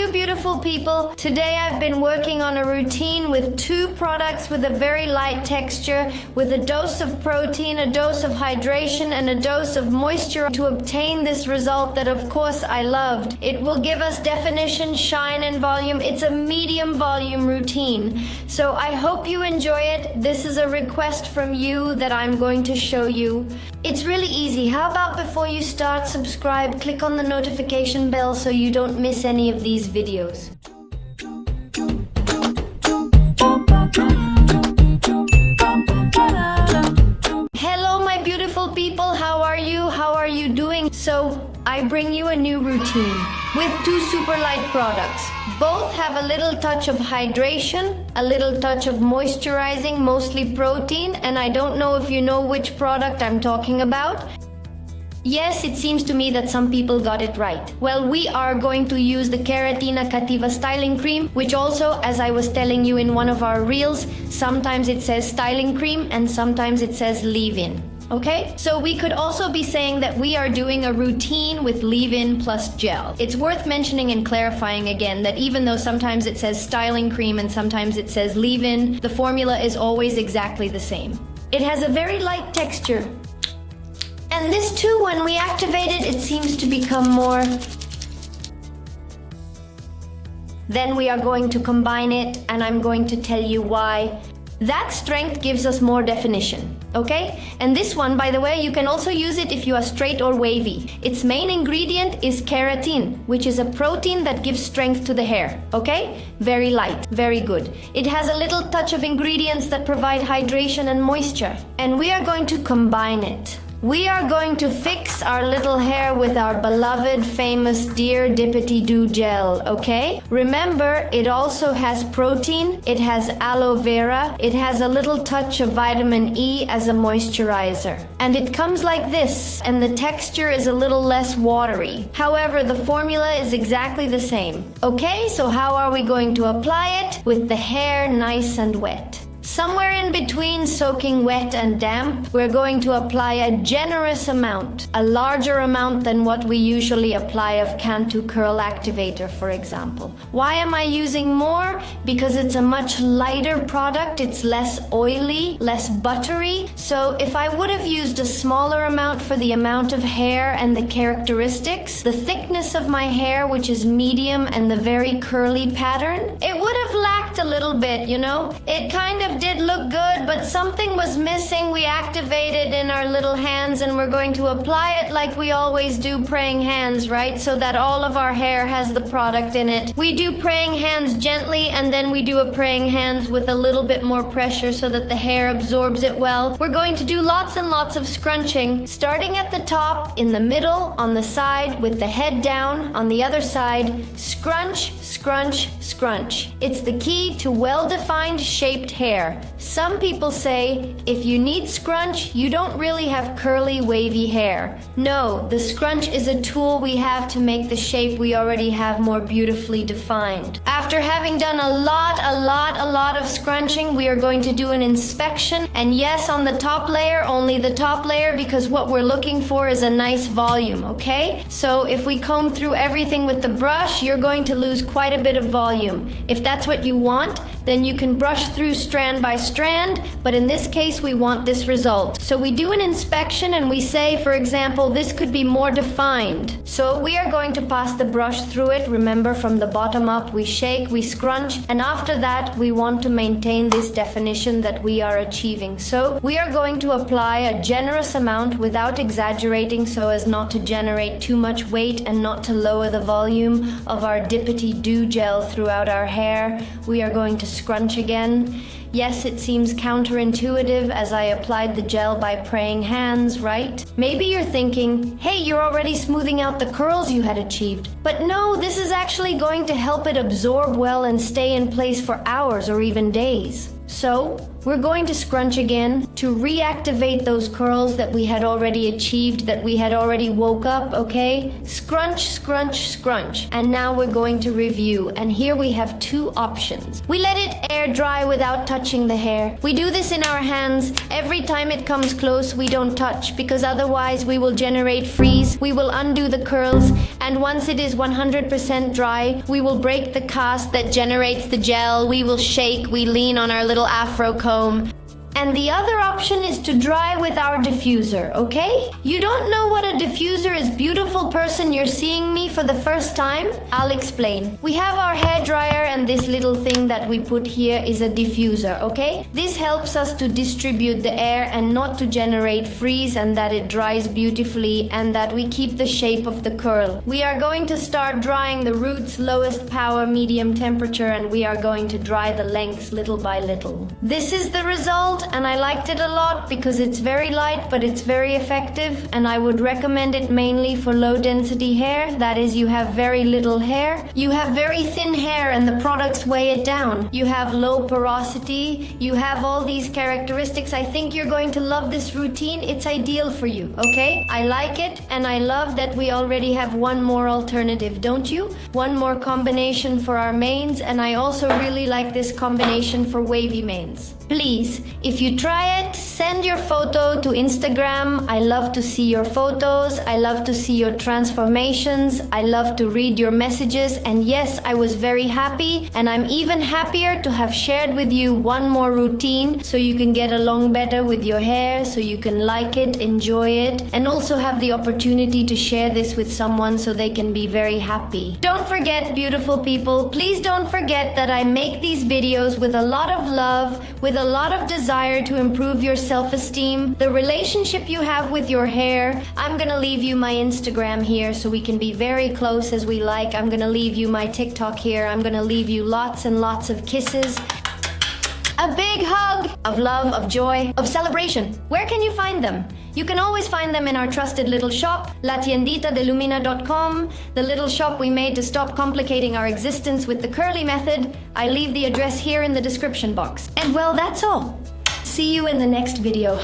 you, beautiful people. Today I've been working on a routine with 2 products with a very light texture, with a dose of protein, a dose of hydration, and a dose of moisture to obtain this result that of course I loved. It will give us definition, shine, and volume. It's a medium volume routine. So I hope you enjoy it. This is a request from you that I'm going to show you. It's really easy. How about before you start, subscribe, click on the notification bell so you don't miss any of these videos. Hello, my beautiful people. How are you? How are you doing? So I bring you a new routine with 2 super light products. Both have a little touch of hydration, a little touch of moisturizing, mostly protein, and I don't know if you know which product I'm talking about. Yes, it seems to me that some people got it right. Well, we are going to use the Keratina Kativa styling cream, which also, as I was telling you in one of our reels, sometimes it says styling cream and sometimes it says leave-in. Okay, so we could also be saying that we are doing a routine with leave-in plus gel. It's worth mentioning and clarifying again that even though sometimes it says styling cream and sometimes it says leave-in, the formula is always exactly the same. It has a very light texture. And this too, when we activate it, it seems to become more. Then we are going to combine it, and I'm going to tell you why. That strength gives us more definition, okay? And this one, by the way, you can also use it if you are straight or wavy. Its main ingredient is keratin, which is a protein that gives strength to the hair, okay? Very light, very good. It has a little touch of ingredients that provide hydration and moisture. And we are going to combine it. We are going to fix our little hair with our beloved, famous Dear Dippity Doo gel, okay? Remember, it also has protein, it has aloe vera, it has a little touch of vitamin E as a moisturizer. And it comes like this, and the texture is a little less watery. However, the formula is exactly the same. Okay, so how are we going to apply it? With the hair nice and wet. Somewhere in between soaking wet and damp, we're going to apply a generous amount, a larger amount than what we usually apply of Cantu Curl Activator, for example. Why am I using more? Because it's a much lighter product, it's less oily, less buttery. So if I would have used a smaller amount for the amount of hair and the characteristics, the thickness of my hair, which is medium, and the very curly pattern, it would have lacked a little bit, you know? It kind of did look good, but something was missing. We activated in our little hands, and we're going to apply it like we always do, praying hands, right? So that all of our hair has the product in it. We do praying hands gently, and then we do a praying hands with a little bit more pressure so that the hair absorbs it well. We're going to do lots and lots of scrunching, starting at the top, in the middle, on the side, with the head down, on the other side. Scrunch, scrunch, scrunch. It's the key to well-defined, shaped hair. Some people say, if you need scrunch, you don't really have curly, wavy hair. No, the scrunch is a tool we have to make the shape we already have more beautifully defined. After having done a lot of scrunching, we are going to do an inspection. And yes, on the top layer, only the top layer, because what we're looking for is a nice volume, okay? So if we comb through everything with the brush, you're going to lose quite a bit of volume. If that's what you want, then you can brush through strand by strand, but in this case we want this result. So we do an inspection and we say, for example, this could be more defined. So we are going to pass the brush through it. Remember, from the bottom up, we shake, we scrunch, and after that we want to maintain this definition that we are achieving. So we are going to apply a generous amount without exaggerating, so as not to generate too much weight and not to lower the volume of our Dippity Doo gel throughout our hair. We are going to scrunch again. Yes, it seems counterintuitive as I applied the gel by praying hands, right? Maybe you're thinking, hey, you're already smoothing out the curls you had achieved. But no, this is actually going to help it absorb well and stay in place for hours or even days. So, We're going to scrunch again to reactivate those curls that we had already achieved, that we had already woke up, okay? Scrunch, scrunch, scrunch. And now we're going to review. And here we have two options. We let it air dry without touching the hair. We do this in our hands. Every time it comes close, we don't touch, because otherwise we will generate freeze. We will undo the curls. And once it is 100% dry, we will break the cast that generates the gel. We will shake. We lean on our little afro comb. And the other option is to dry with our diffuser, okay? You don't know what a diffuser is, beautiful person, you're seeing me for the first time? I'll explain. We have our hair dryer, and this little thing that we put here is a diffuser, okay? This helps us to distribute the air and not to generate freeze, and that it dries beautifully and that we keep the shape of the curl. We are going to start drying the roots, lowest power, medium temperature, and we are going to dry the lengths little by little. This is the result. And I liked it a lot because it's very light, but it's very effective, and I would recommend it mainly for low density hair. That is, you have very little hair, you have very thin hair, and the products weigh it down. You have low porosity, you have all these characteristics. I think you're going to love this routine. It's ideal for you, okay? I like it, and I love that we already have one more alternative, don't you? One more combination for our mains, and I also really like this combination for wavy mains. Please, if you try it, send your photo to Instagram. I love to see your photos. I love to see your transformations. I love to read your messages. And yes, I was very happy. And I'm even happier to have shared with you one more routine so you can get along better with your hair, so you can like it, enjoy it, and also have the opportunity to share this with someone so they can be very happy. Don't forget, beautiful people, please don't forget that I make these videos with a lot of love, with a lot of desire to improve your self-esteem, the relationship you have with your hair. I'm gonna leave you my Instagram here so we can be very close as we like. I'm gonna leave you my TikTok here. I'm gonna leave you lots and lots of kisses. A big hug of love, of joy, of celebration. Where can you find them? You can always find them in our trusted little shop, latienditadelumina.com, the little shop we made to stop complicating our existence with the curly method. I leave the address here in the description box. And well, that's all. See you in the next video.